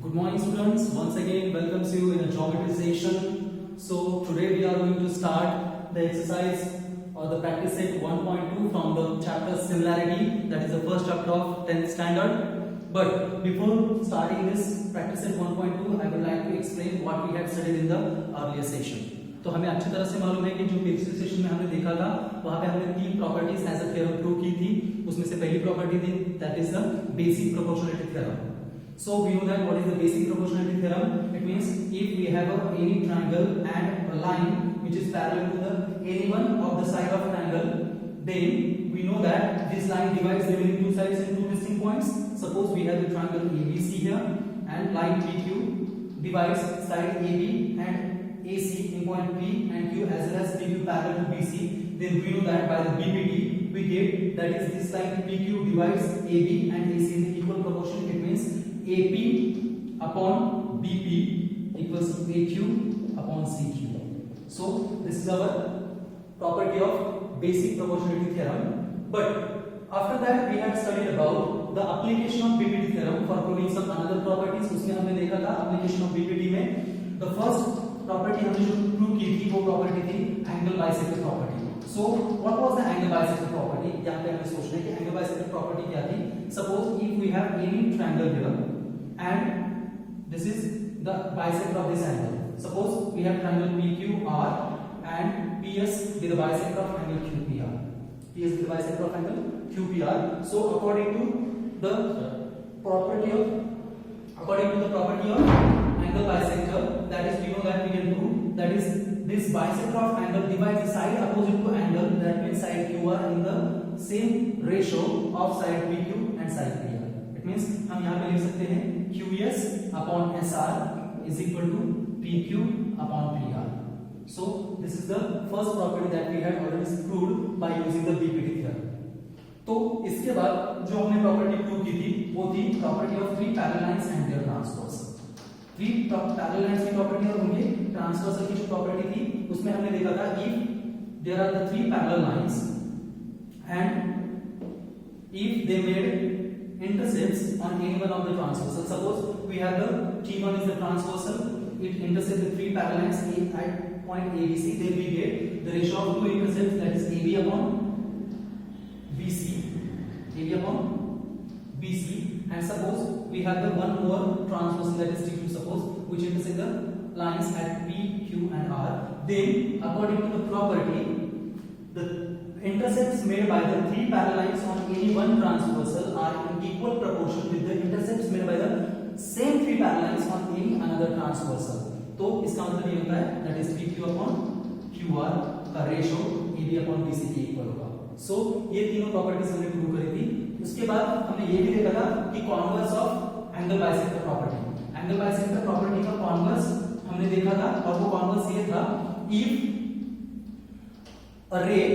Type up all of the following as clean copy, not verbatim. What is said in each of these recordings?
Good morning students, once again welcomes you in a geometry session. So today we are going to start the exercise or the practice set 1.2 from the chapter similarity, that is the first chapter of 10th standard. But before starting this practice set 1.2, I would like to explain what we had studied in the earlier session. तो हमें अच्छी तरह से मालूम है कि जो पिछले सेशन में हमने देखा था वहां पे हमने तीन properties as a theorem prove की थी. उसमें से पहली प्रॉपर्टी थी that is the basic proportionality theorem. So we know that what is the basic proportionality theorem. It means if we have any triangle and a line which is parallel to the any one of the side of triangle, then we know that this line divides the remaining two sides in two distinct points. Suppose we have the triangle ABC here and line PQ divides side AB and AC in point P and Q as well as PQ parallel to BC. Then we know that by the BPT we get that is this line PQ divides AB and AC in equal proportion. It means AP upon BP equals to AQ upon CQ. So this is our property of basic proportionality theorem. But after that we had studied about the application of BPT theorem for proving some another properties. उसमें हमने देखा था application of BPT में the first property हमने जो prove की थी वो property थी angle bisector property. So what was the angle bisector property? यहाँ पे हमें सोचना है कि angle bisector property क्या थी. Suppose if we have any triangle here and this is the bisector of this angle. Suppose we have triangle PQR and PS with the bisector of angle QPR. PS with the bisector of angle QPR. So according to the property of angle bisector, that is we know that we can prove that is this bisector of angle divides the side opposite to angle, that means side QR in the same ratio of side PQ and side PR. Means हम यहाँ पे लिख सकते हैं QS upon SR is equal to PQ upon PR. So this is the first property that we had already proved by using the BPT theorem. तो इसके बाद जो हमने प्रॉपर्टी प्रूव की थी वो थी property of three parallel lines and their transversal. Three parallel lines की प्रॉपर्टी और उनके ट्रांसवर्सल की जो प्रॉपर्टी थी उसमें हमने देखा था if there are the three parallel lines and if they made intercepts on any one of the transversal. Suppose we have the T1 is the transversal, it intersects the three parallel lines at point ABC, then we get the ratio of two intercepts, that is AB upon BC, and suppose we have the one more transversal, that is T2, suppose, which intersect the lines at P, Q and R. Then according to the property, the intercepts made by the three parallel lines on any one transversal are in equal proportion with the intercepts made by the same three parallel lines on any another transversal. तो इसका मतलब ये होता है that is PQ upon QR का ratio AB upon BC के equal होगा. So ये तीनों प्रॉपर्टीज हमने प्रूव करी थी. उसके बाद हमने ये भी देखा था कि converse of angle bisector property. Angle bisector property का कॉन्वर्स हमने देखा था और वो कॉन्वर्स ये था if a ray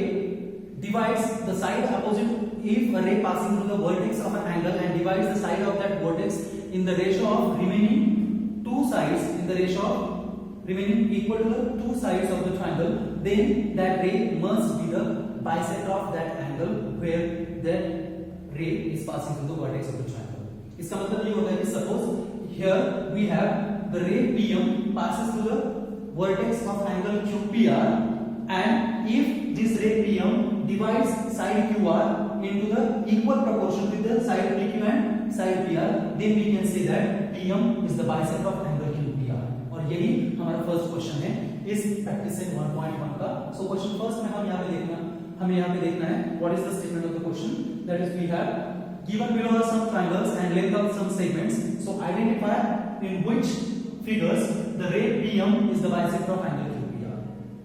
divides the side opposite if a ray passing through the vertex of an angle and divides the side of that vertex in the ratio of remaining two sides in the ratio of remaining equal to the two sides of the triangle, then that ray must be the bisector of that angle where that ray is passing through the vertex of the triangle. इसका मतलब ये होता है कि suppose here we have the ray PM passes through the vertex of angle QPR and if this ray PM divides side QR into the equal proportion with the side PQ and side PR, then we can say that PM is the bisector of angle QPR. और यही हमारा first question है इस practice set 1.1 का. So question first में हमें यहाँ पे देखना है what is the statement of the question. That is we have given below are some triangles and length of some segments. So identify in which figures the ray PM is the bisector of angle QPR.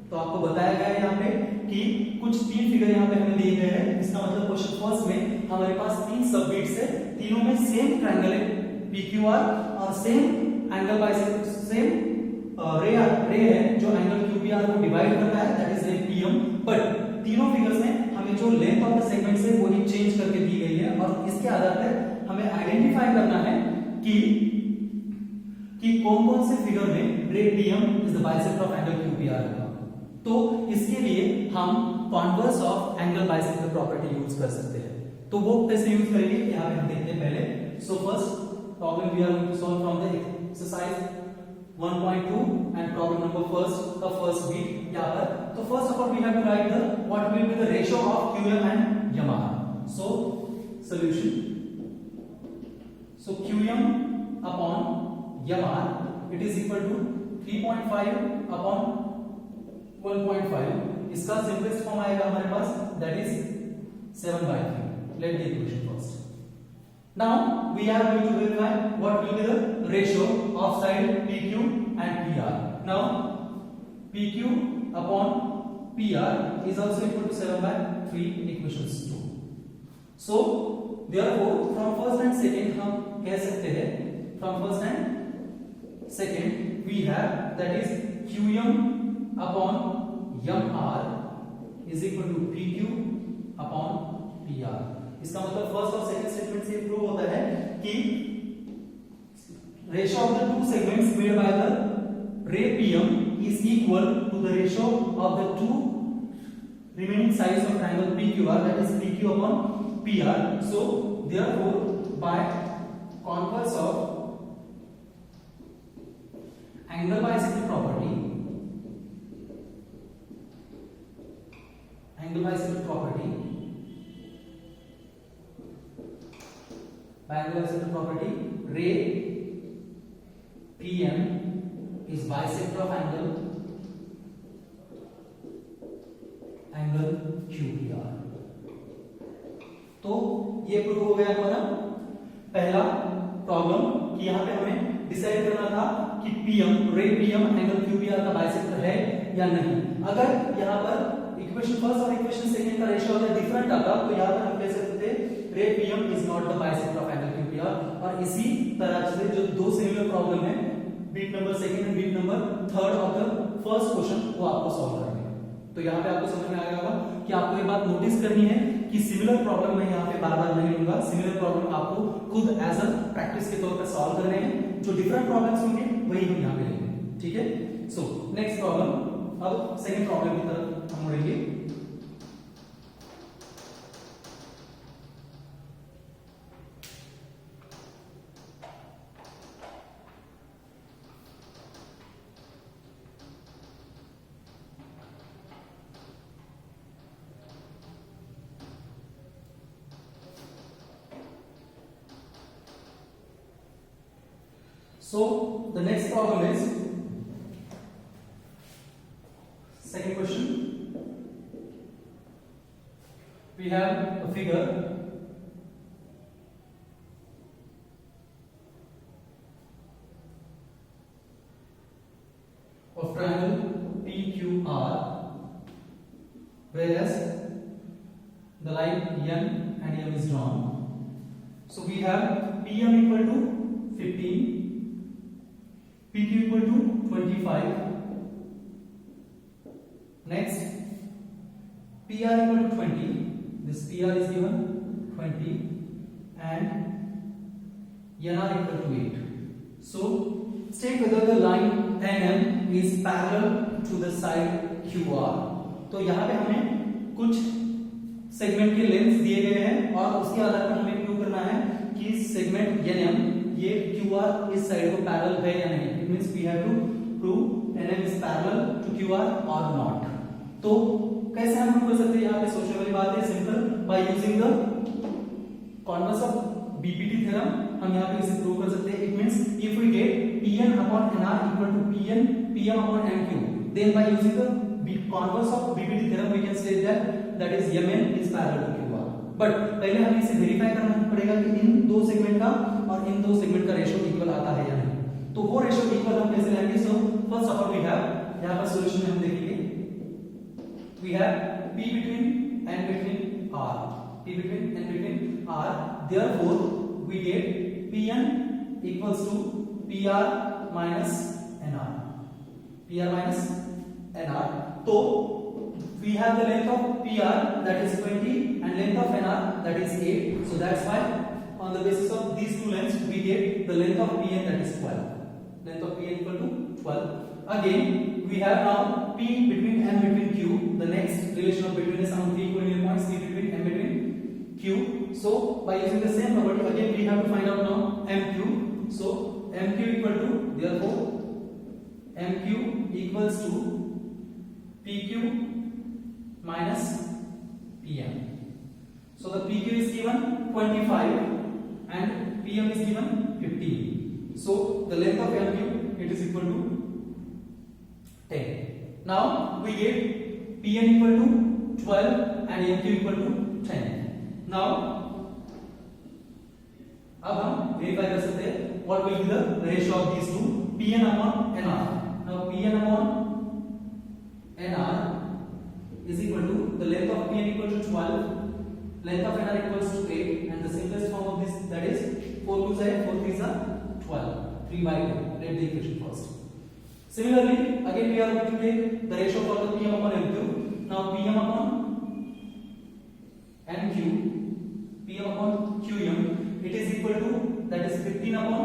तो आपको बताया गया है यहाँ पे कि कुछ तीन फिगर यहाँ पे हमें दिए गए हैं. इसका मतलब क्वेश्चन फर्स्ट में हमारे पास तीन सबबिट्स है, तीनों में सेम ट्रायंगल है PQR और सेम एंगल बाइसेक्टर सेम रे है जो एंगल QPR को डिवाइड करता है, दैट इज रे PM. बट तीनों फिगर्स में हमें जो लेंथ ऑफ द सेगमेंट्स है वो ही चेंज करके दी गई है और इसके आधार पर हमें आइडेंटिफाई करना है कि कौन-कौन से फिगर में रे PM is the bisector of angle QPR होगा. तो इसके लिए हम converse of angle bisector property use कर सकते हैं. तो वो कैसे यूज करेंगे यहाँ पे हम देखते हैं पहले. So first problem we are going to solve from the exercise 1.2 and problem number first bit यहाँ पर. तो first of all we have to write the what will be the ratio of QM and Yamaha. So solution. So QM upon Yamaha it is equal to 3.5 upon 1.5. इसका simplest form आएगा हमारे पास, that is 7/3. Let the equation first. Now we are going to verify what will be the ratio of side PQ and PR. Now PQ upon PR is also equal to 7/3 equations 2. So therefore from first and second हम कह सकते हैं, from first and second we have that is QM upon MR is equal to PQ upon PR. इसका मतलब first और second statement से prove होता है कि ratio of the two segments made by the रे PM is equal to the ratio of the two remaining sides of triangle PQR, that is PQ upon PR. So therefore by converse of angle bisector property, by angle bisector property, ray PM is bisector of angle QPR. तो ये prove हो गया हमारा पहला problem कि यहाँ पे हमें डिसाइड करना था कि रे PM एंगल QPR का बाइसेक्टर है या नहीं. अगर यहाँ पर इक्वेशन फर्स्ट और इक्वेशन सेकंड का रेशियो अगर डिफरेंट आता तो यहाँ पर हम कह सकते थे ray PM is not the bisector of angle QPR. और इसी तरह से जो दो सिमिलर प्रॉब्लम है bit number second and bit number third of the first question वो आपको सॉल्व करना है. तो यहाँ पे आपको समझ में आ गया होगा कि आपको ये बात नोटिस करनी है कि सिमिलर प्रॉब्लम मैं यहाँ पे बार बार नहीं लूंगा. सिमिलर प्रॉब्लम आपको खुद एज अ प्रैक्टिस के तौर पर सॉल्व करने हैं. जो डिफरेंट प्रॉब्लम्स होंगे वही हम यहाँ पे लेंगे. ठीक है. सो नेक्स्ट प्रॉब्लम, अब सेकंड प्रॉब्लम की तरफ हम मुड़ेंगे. So the next problem is second question. We have a figure of triangle PQR, whereas the line N and M is drawn. So we have PM equal to 15, PQ equal to 25. Next, PR equal to 20. This PR is given 20 and NR equal to 8. So, state whether the line NM is parallel to the side QR. तो यहाँ पे हमें कुछ segment के length दिए गए हैं और उसके आधार पर हमें प्रूव करना है कि सेगमेंट NM ये QR इस साइड को पैरेलल है या नहीं. It means we have to prove NM is parallel to QR और नॉट. तो कैसे हम प्रूव कर सकते हैं? यहाँ पे सोचने वाली बात है, simple, by using the converse of BPT theorem हम यहाँ पे इसे प्रूव कर सकते हैं. It means if we get PN upon NR equal to PM upon MQ, then by using the converse of BPT theorem we can say that is MN is parallel to QR. But पहले हमें इसे verify करना पड़ेगा कि इन दो segment का और इन दो सेगमेंट का रेशियो इक्वल आता है या नहीं. तो वो रेशियो इक्वल हम कैसे लाएंगे? So first of all we have यहाँ पर सॉल्यूशन में हम देखेंगे we have P between and between R, P between and between R, therefore we get PN equals to PR minus NR, PR minus NR. तो we have the length of PR that is 20 and length of NR that is 8. So that's why on the basis of these two lengths we get the length of PN that is 12. Length of PN equal to 12. Again we have now P between M between Q. The next relation of between is among three equivalent points P between M between Q. So by using the same property again we have to find out now MQ. MQ equal to, therefore MQ equals to PQ minus PM. So the PQ is given 25 and PM is given 15. So the length of MQ, it is equal to 10. Now we get PM equal to 12 and MQ equal to 10. Now अब हम verify कर सकते हैं what will be the ratio of these two, Pn upon Nr. Now Pn upon Nr is equal to the length of Pn equal to 12, length of Nr equals to 8, and the simplest form of this, that is 4 2s are 4 3s are 12, 3 by 2. Let the equation first. Similarly, again we are going to take the ratio for the Pm upon Mq. Now Pm upon Mq, Pm upon Qm, it is equal to, that is 15 upon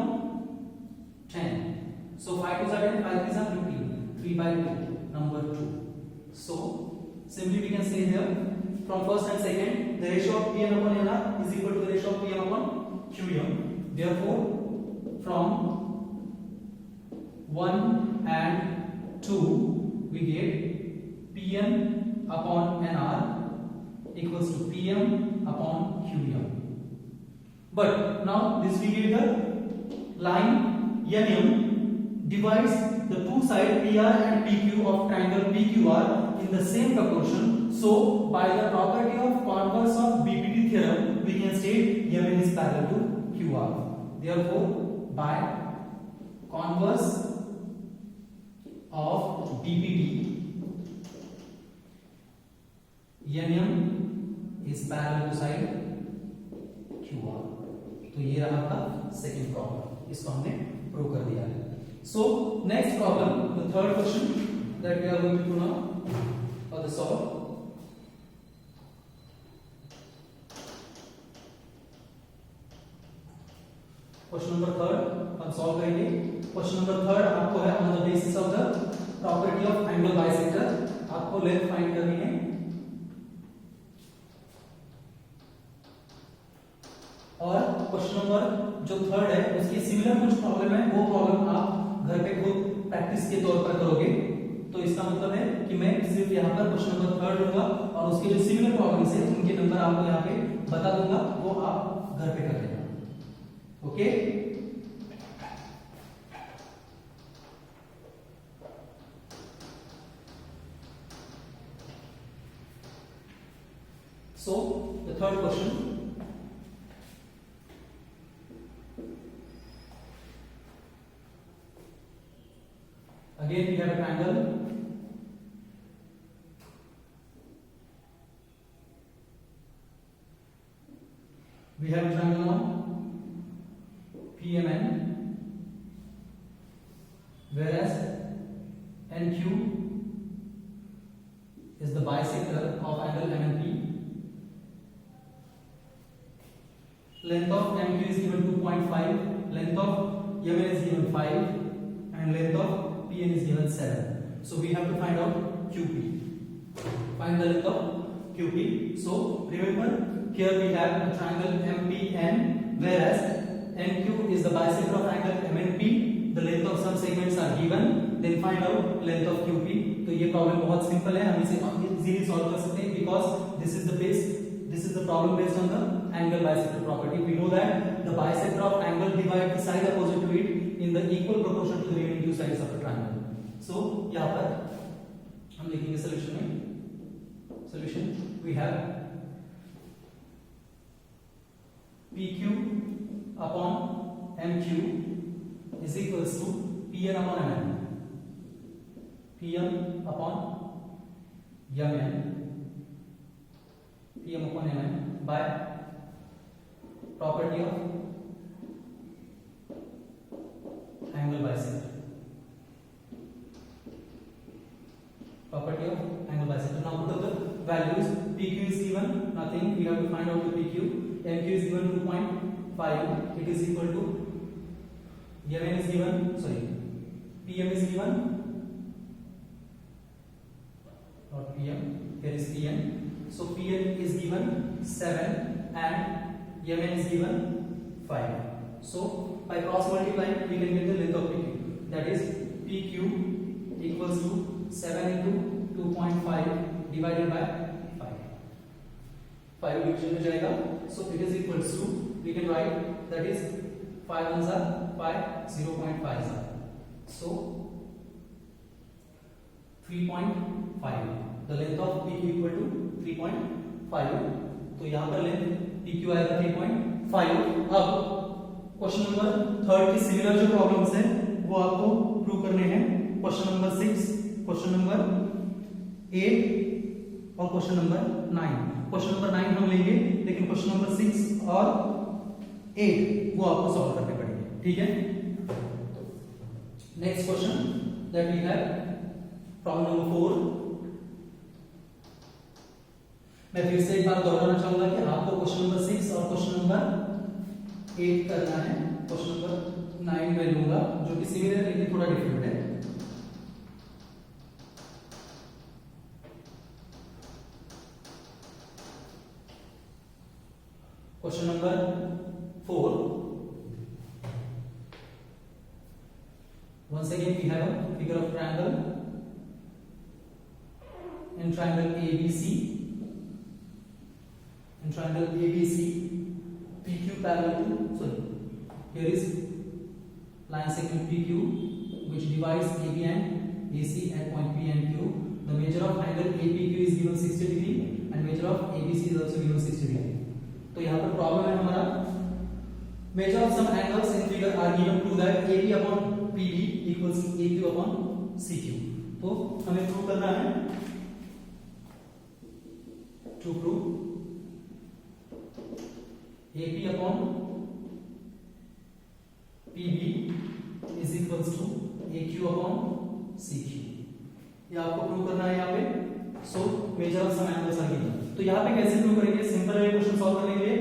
10. So 5 2s are 10, 5 3s are 15, 3 by 2, number 2. So simply we can say here, from first and second, the ratio of Pn upon Nr is equal to the ratio of Pm upon Qm. Therefore, from 1 and 2, we get Pn upon Nr equals to Pm upon Qm. But now this we get the line NM divides the two sides PR and PQ of triangle PQR in the same proportion. So by the property of converse of BPT theorem, we can state MN is parallel to QR. Therefore, by converse of BPT, NM is parallel to side QR. तो ये रहा आपका second problem, इसको हमने prove कर दिया है. So next problem, the third question that we are going to now for the solve. Question number third हम सॉल्व करेंगे. क्वेश्चन नंबर थर्ड आपको है on the basis of the property of angle bisector. आपको length find करनी है. और question number जो third है उसकी सिमिलर कुछ प्रॉब्लम है, वो प्रॉब्लम आप घर पे खुद प्रैक्टिस के तौर पर करोगे. तो इसका मतलब है कि मैं सिर्फ यहाँ पर क्वेश्चन नंबर थर्ड लूंगा और उसके जो सिमिलर प्रॉब्लम्स है उनके नंबर आपको यहाँ पे बता दूंगा, वो आप घर पे कर लेना. Okay, so the third question, again we have a triangle. We have a triangle now PMN, whereas NQ is the bisector of angle MNP. Length of MQ is given 2.5, length of MN is given 5, and length of Pn is given 7. So we have to find out QP. Find the length of QP. So remember, here we have a triangle MPN, whereas NQ is the bisector of angle MNP. The length of some segments are given. Then find out length of QP. तो ये problem बहुत simple है, हम इसे easily solve कर सकते हैं because this is the problem based on the angle bisector property. We know that the bisector of angle divide the side opposite to it in the equal proportion to the remaining two sides of the triangle. So यहाँ पर हम लिखेंगे solution में, solution we have PQ upon MQ is equals to Pn upon Mn. Pm upon Mn, Pm upon Mn by property of angle bisector. Property of angle bisector. Now put up the values. PQ is given nothing. We have to find out the PQ. MQ is given 2.5. It is equal to Mn is given. Sorry, PM is given. Not PM. Here is Pn. So Pn is given 7 and Mn is given 5. So by cross multiplying we can get the length of PQ. That is PQ equals to 7 into 2.5 divided by 5. 5 division में जाएगा. So it is equals to, we can write, that is 5 ones are 5, 0.5 are. So 3.5. The length of PQ equal to 3.5. तो यहाँ पर length PQ आएगा 3.5. अब question number 3 की similar जो problems है वो आपको प्रूव करने हैं. क्वेश्चन नंबर 6, क्वेश्चन नंबर 8 और क्वेश्चन नंबर 9. क्वेश्चन नंबर 9 हम लेंगे, लेकिन क्वेश्चन नंबर 6 और 8 वो आपको सॉल्व करने पड़ेंगे. ठीक है. Next question that we have problem number 4. मैं फिर से एक बार दोहराना चाहूंगा कि आपको क्वेश्चन नंबर 6 और क्वेश्चन नंबर 8 करना है. क्वेश्चन नंबर 9 में लूंगा जो कि सिमिलर लेकिन थोड़ा डिफरेंट है. Question number 4. Once again we have a figure of triangle. In triangle ABC, PQ parallel to, sorry, here is line segment PQ which divides AB and AC at point P and Q. The measure of angle APQ is given 60 degree and measure of ABC is also given 60 degree. तो यहाँ पर problem है हमारा, measure of some angles in figure are given to that AB upon PB equals to AQ upon CQ. तो हमें prove करना है. To prove AP upon PB is equals to AQ upon CQ. ये आपको prove करना है यहाँ पे. So measure of some angles are given. तो यहाँ पे कैसे प्रूव करेंगे? सिंपल है, क्वेश्चन सॉल्व करने के लिए.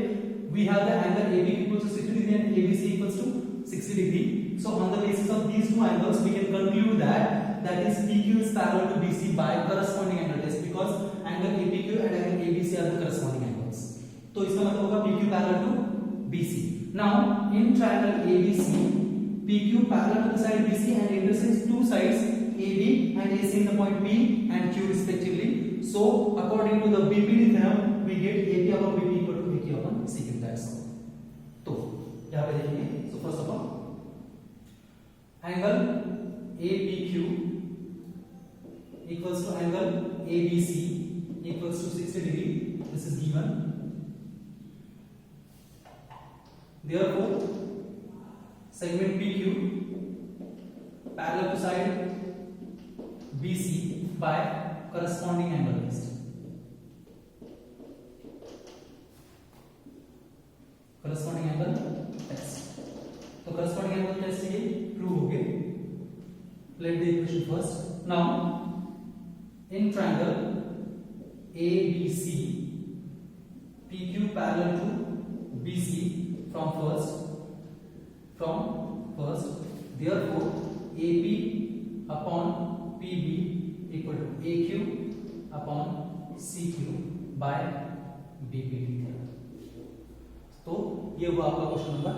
We have the angle AB equals to 60 degree and ABC equals to 60 degree. So on the basis of these two angles, we can conclude that is PQ is parallel to BC by corresponding angle test, because angle APQ and angle ABC are the corresponding angles. तो इसका मतलब होगा PQ parallel to BC. Now in triangle ABC, PQ parallel to the side BC and intersects two sides AB and AC in the point P and Q respectively. So according to the BPD theorem, we get AP upon BP equal to AQ upon CQ. That's all. तो यहाँ पे देखेंगे. So first of all, angle APQ equals to angle ABC equals to 60 degree. This is given. Therefore, segment PQ parallel to side BC by corresponding angle test. Corresponding angle test. तो corresponding angle test ये prove हो गए. Let the equation first. Now, in triangle ABC, PQ parallel to BC from first. Therefore, AP upon PB equal to AQ upon CQ by BPD theorem. तो ये हुआ आपका question number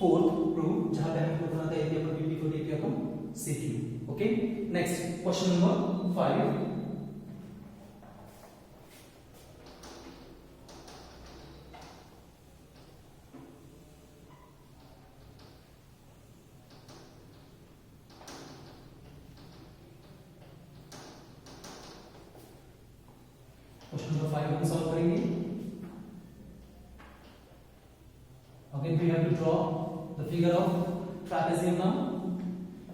4 prove, जहां पे हमें प्रूव करना था AP upon BB equal to AQ upon CQ. Okay. Next question number 5. Question number 5 हम सॉल्व करेंगे. Again we have to draw the figure of trapezium now.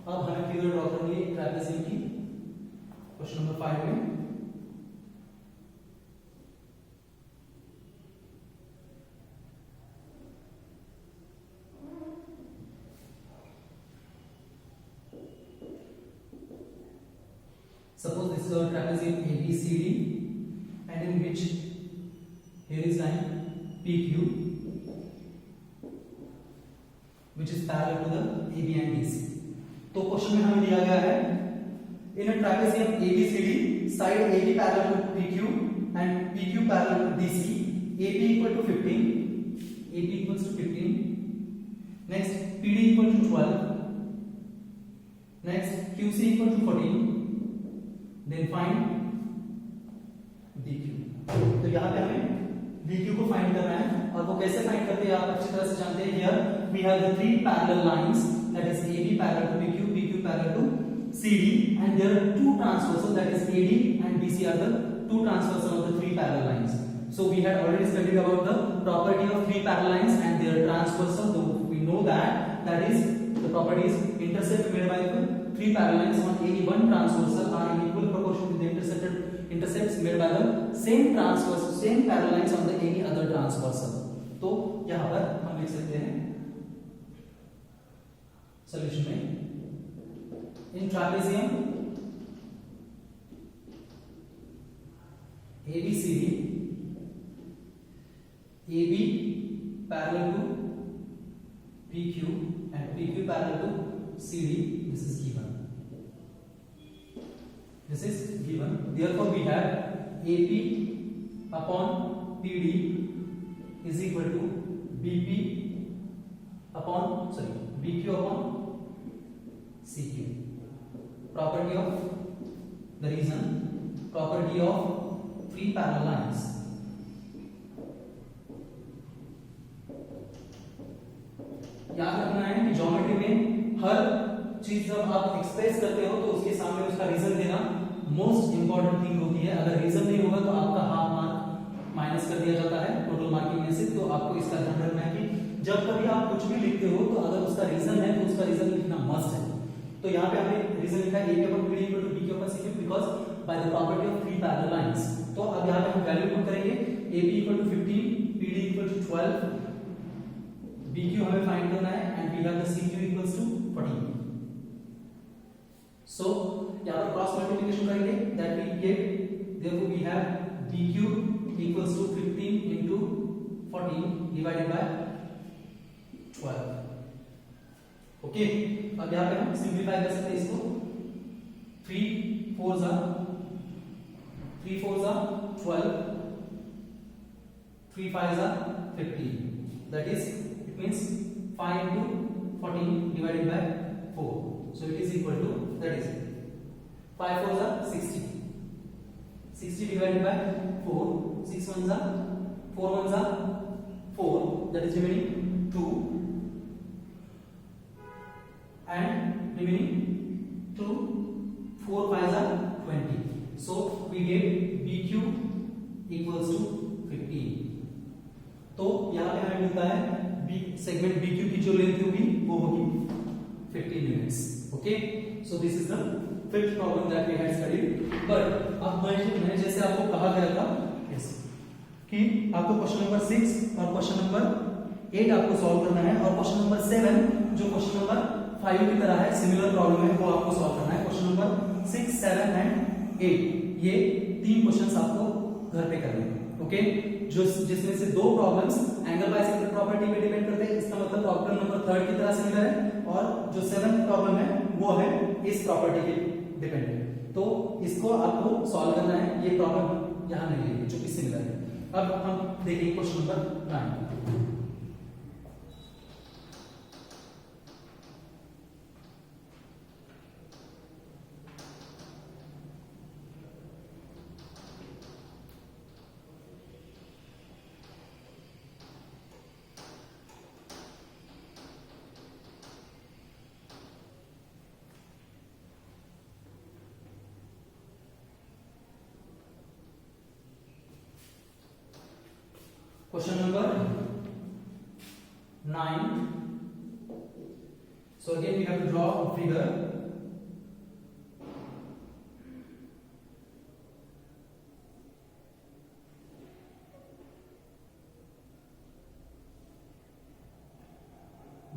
अब हमें फिगर ड्रॉ करनी है ट्रापेजियम की. क्वेश्चन नंबर 5 में suppose this is our trapezium ABCD and in which here is line PQ which is parallel to the AB and BC. तो question में हमें दिया गया है in a trapezium ABCD side AB parallel to PQ and PQ parallel to BC, AB equal to 15, AB equals to 15 PD equal to 12. Next QC equal to 14. Then find DQ. तो यहाँ पे हमें DQ को find करना है, और वो कैसे फाइंड करते हैं आप अच्छी तरह से जानते हैं. Here we have the three parallel lines, that is AB parallel to BQ, BQ parallel to CD, and there are two transversals, that is AD and BC are the two transversals of the three parallel lines. So we had already studied about the property of three parallel lines and their transversal. So we know that is the property is intercept made by the three parallel lines on any one transversal are in equal proportion to the intercepts made by the same parallel lines on the any other transversal. तो यहाँ पर हम लिख सकते हैं solution में, इन trapezium ABCD, AB parallel to PQ and PQ parallel to CD, this is given. This is given. Therefore, we have AP upon PD is equal to BQ upon CQ. Property of the reason, property of three parallel lines. याद रखना है कि geometry में हर चीज जब आप express करते हो तो उसके सामने उसका रीजन देना मोस्ट इंपॉर्टेंट थिंग होती है. अगर रीजन नहीं होगा तो आपका हाफ मार्क माइनस कर दिया जाता है टोटल मार्किंग में से. तो आपको इसका ध्यान रखना है कि जब कभी आप कुछ भी लिखते हो तो अगर उसका रीजन है तो उसका रीजन लिखना मस्ट है. तो यहाँ पे हमने रीजन लिखा है A upon PD equal to BQ upon CQ because by the property of three parallel lines. तो अब यहाँ पे हम वैल्यू पुट करेंगे. AB equal to 15, PD equal to 12, BQ हमें फाइंड करना है and we have the CQ equals to 14. So यहाँ पर क्रॉस मल्टीप्लिकेशन करेंगे, that we get, therefore we have BQ equals to 15 into 14 divided by 12. Okay, अब यहाँ पे हम सिंप्लीफाई कर सकते हैं इसको. 3 4s are 12, 3 5s are 15. That is, it means 5 into 14 divided by 4. So it is equal to, that is 5 4s are 60. 60 divided by 4, 6 1s are 4 1s are 4. That is remaining 2. And remaining 2, 4 5s are 20. So we get BQ equals to 15. तो यहाँ पे हमें मिलता है segment BQ की जो length होगी वो होगी 15 units. Okay, so this is the fifth problem that we had studied. But अब मैंने जैसे आपको कहा गया था कि आपको क्वेश्चन नंबर 6 और क्वेश्चन नंबर 8 आपको सॉल्व करना है, और क्वेश्चन नंबर 7 जो क्वेश्चन नंबर 5 की तरह है, सिमिलर प्रॉब्लम है, वो आपको सॉल्व करना है. क्वेश्चन नंबर 6 7 एंड 8, ये तीन क्वेश्चंस आपको घर पे करने हैं. ओके, जो जिसमें से दो प्रॉब्लम्स एंगल बाइसेक्टर प्रॉपर्टी पे डिपेंड करते हैं, इसका मतलब प्रॉब्लम नंबर 3 की तरह सिमिलर है, और जो 7th प्रॉब्लम है वो है इस प्रॉपर्टी पे डिपेंडेंट. तो इसको आपको सॉल्व करना है. ये प्रॉब्लम यहां नहीं है जो कि सिमिलर है. अब हम देखेंगे question number 9. Question number 9. So again we have to draw a figure.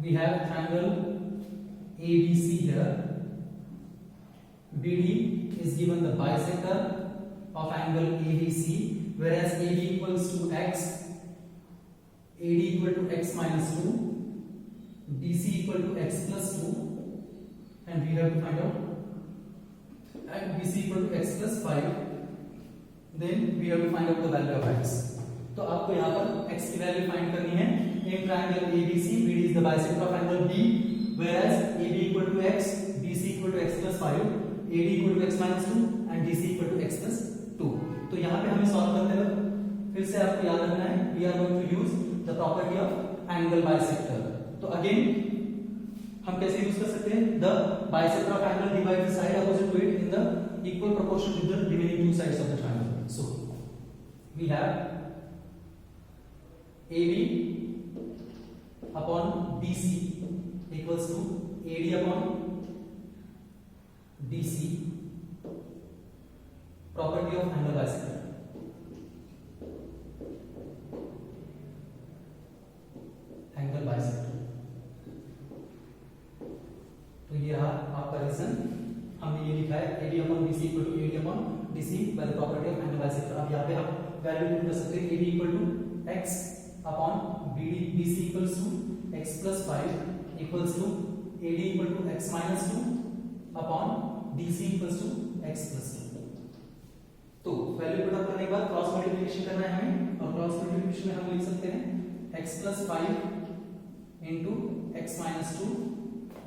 We have triangle ABC here. BD is given the bisector of angle ABC, whereas AB equals to x, AD equal to x minus 2, BC equal to x plus 2, and we have to find out, and BC equal to x plus 5. Then we have to find out the value of x. तो आपको यहाँ पर x की value find करनी है. in triangle ABC, BD is the bisector of angle B, whereas AB equal to x, BC equal to x plus 5, AD equal to x minus 2 and DC equal to x plus 2. तो यहाँ पे हमें solve करते वक्त फिर से आपको याद रखना है, we are going to use the property of angle bisector. तो again हम कैसे यूज कर सकते हैं? The bisector of angle divides the side opposite to it in the equal proportion with the remaining two sides of the triangle. So we have AB upon BC equals to AD upon DC, property of angle bisector. Angle bisector. तो ये रहा आपका reason, हमने ये लिखा है AD upon BC equal to AD upon DC by the property of angle bisector. अब यहाँ पे हम वैल्यू पुट कर सकते हैं AD equal to x upon BC equals to x plus 5 equals to AD equal to x minus 2 upon DC equals to x plus 2. तो value put up करने के बाद क्रॉस मल्टीप्लिकेशन करना है हमें, और क्रॉस मल्टीप्लिकेशन में हम लिख सकते हैं x plus 5 into x minus 2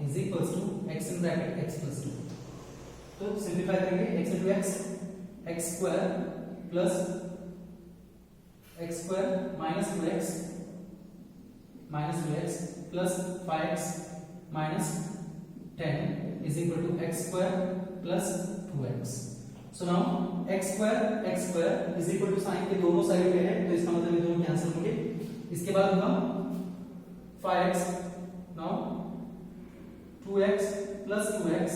is equals to x in bracket x plus 2. तो सिंप्लीफाई करेंगे x into x square plus x square minus 2x plus 5x minus 10 is equal to x square plus 2x. So now x square is equal to sign के दोनों side पे है, तो इसका मतलब ये दोनों कैंसिल होंगे. इसके बाद होगा 5x, now 2x plus 2x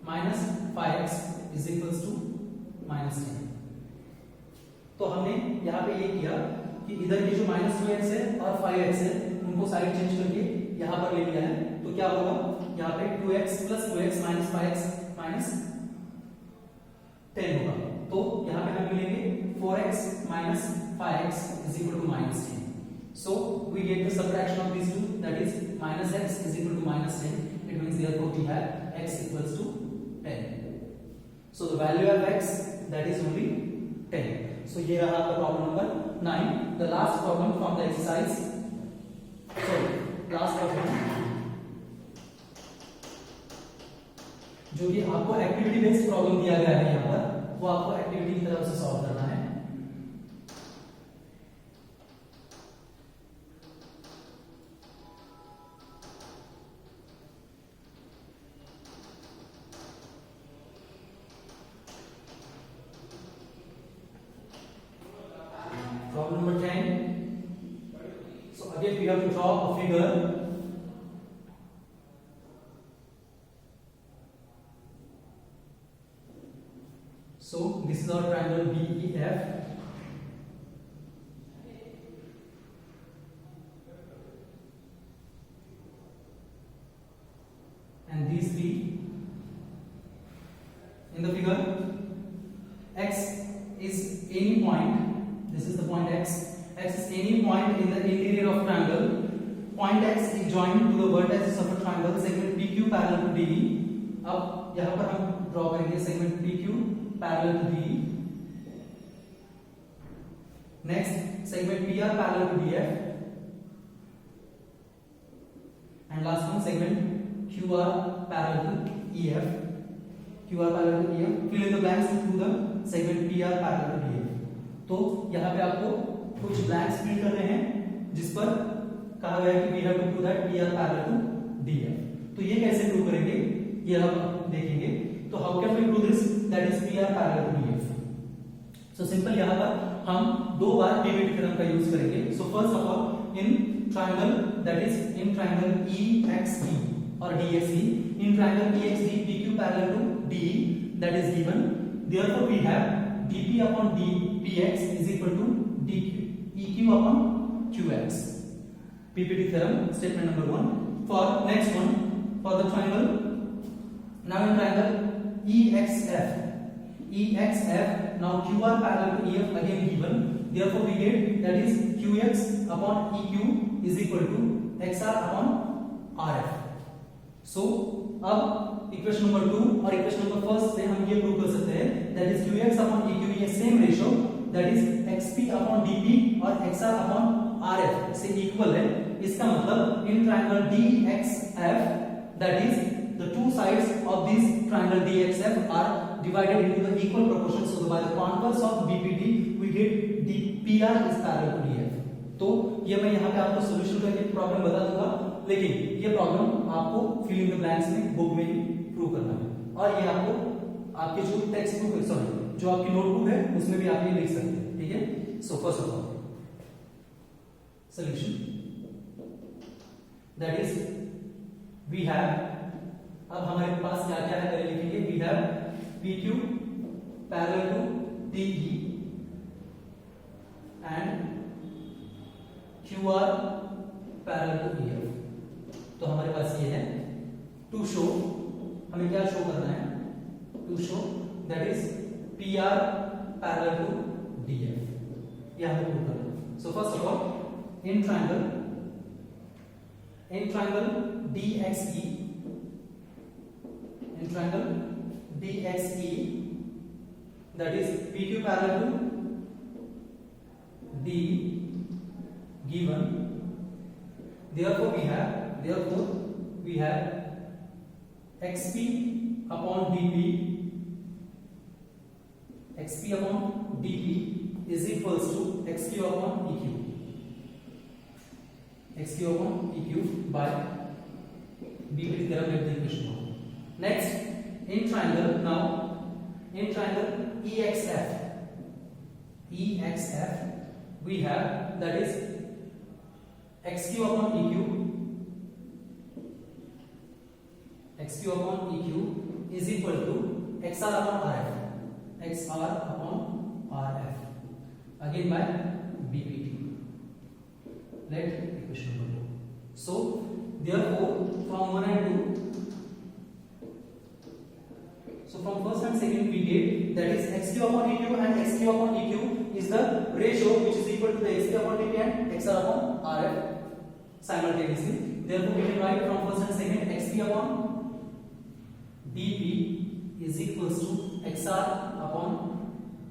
minus 5x is equals to minus 10. तो हमने यहाँ पे ये किया कि इधर ये जो minus 2x है और 5x है उनको साइड चेंज करके यहाँ पर ले लिया है, तो क्या होगा यहाँ पे 2x plus 2x minus 5x minus 10 होगा. तो यहाँ पे हमें मिलेंगे 4x minus 5x is equal to minus 10. So we get the subtraction of these two, that is minus x is equal to minus 10. It means therefore we have x equals to 10. So the value of x, that is only 10. So ये रहा आपका problem number 9. The last problem from the exercise. Sorry, last problem जो कि आपको activity based problem दिया गया है यहाँ पर, वो आपको एक्टिविटी की तरफ से सॉल्व करना है. Problem number 10. So again we have to draw a figure. So this is our triangle BEF. And these three in the figure. X is any point. This is the point x. X is any point in the interior of triangle. Point x is joined to the vertices of a triangle. Segment PQ parallel to DE. अब यहाँ पर हम draw करेंगे segment PQ parallel to DE. Next, segment PR parallel to DF. And last one, segment QR parallel to EF. QR parallel to EF. Fill in the blanks to the segment PR parallel to DF. तो यहाँ पे आपको कुछ blanks fill करने हैं जिस पर कहा गया है कि we have to prove that PR parallel to DF. तो ये कैसे प्रूव करेंगे ये हम देखेंगे. तो how can we prove this that is PR parallel to DF? So simple यहाँ पर हम दो बार डेविड थ्योरम का यूज करेंगे. So first of all in triangle that is in triangle EXD or DXD, in triangle EXD PQ parallel to DE that is given. Therefore we have dP upon dPx is equal to dQ, EQ upon QX. PPT theorem, statement number 1. For next one, for the triangle, now in triangle EXF, now QR parallel to EF again given. Therefore we get that is QX upon EQ is equal to XR upon RF. So अब equation number 2 और equation number first से हम ये prove कर सकते हैं that is qx upon eq ये same ratio that is xp upon dp और xr अपॉन RF से इक्वल है, इसका मतलब इन triangle DXF that is the two sides of this triangle DXF are divided into the equal proportions, so by the converse of BPD we get PR is parallel to DF. तो ये मैं यहाँ पे आपको solution करके problem बता दूंगा, लेकिन ये प्रॉब्लम आपको फिल इन द ब्लैंक्स में बुक में ही प्रूव करना है, और ये आपको आपके जो टेक्स्ट बुक सॉरी जो आपकी नोटबुक है उसमें भी आप ये लिख सकते हैं, ठीक है। So first of all solution that is we have, अब हमारे पास क्या क्या है पहले लिखेंगे, we have PQ parallel to DE and QR parallel to EF। तो हमारे पास ये है टू शो, हमें क्या शो करना है, to show that is PR parallel to DF, ये हमें प्रूव करना है। So first of all in triangle DXE, in triangle DXE that is PQ parallel to D given, therefore we have XP upon DP is equals to XQ upon EQ by BPD theorem. Let the equation now. Next in triangle EXF we have that is XQ upon EQ is equal to XR upon RF again by BPD. Let equation number 2. So therefore from 1 and 2, so from first and second we get that is XQ upon EQ, and XQ upon EQ is the ratio which is equal to the XQ upon DP and XR upon RF simultaneously. Therefore we can write from first and second XP upon DP is equals to XR upon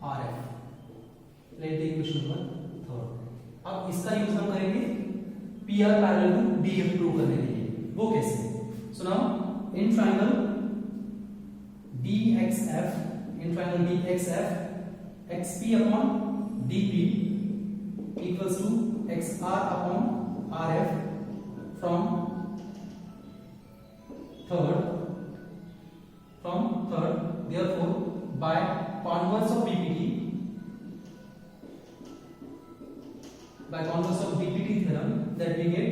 RF. Let the equation number 3. अब इसका use हम करेंगे PR parallel to DF prove करने के लिए, वो कैसे? So now in triangle DXF XP upon DP equals to XR upon RF from third, therefore by converse of BPD theorem that we get